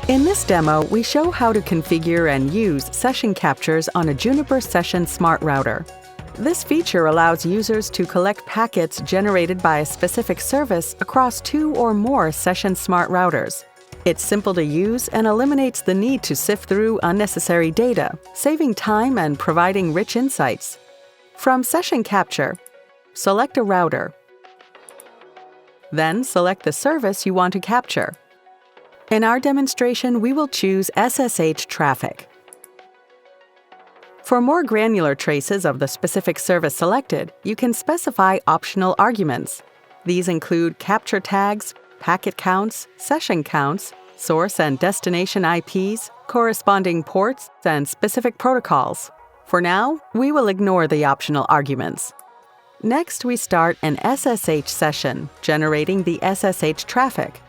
In this demo, we show how to configure and use session captures on a Juniper Session Smart Router. This feature allows users to collect packets generated by a specific service across 2 or more Session Smart Routers. It's simple to use and eliminates the need to sift through unnecessary data, saving time and providing rich insights. From Session Capture, select a router. Then select the service you want to capture. In our demonstration, we will choose SSH traffic. For more granular traces of the specific service selected, you can specify optional arguments. These include capture tags, packet counts, session counts, source and destination IPs, corresponding ports, and specific protocols. For now, we will ignore the optional arguments. Next, we start an SSH session, generating the SSH traffic.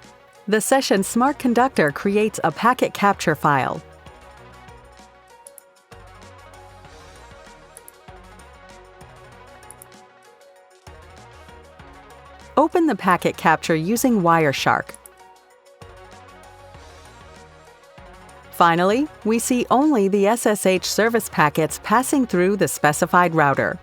The Session Smart Conductor creates a packet capture file. Open the packet capture using Wireshark. Finally, we see only the SSH service packets passing through the specified router.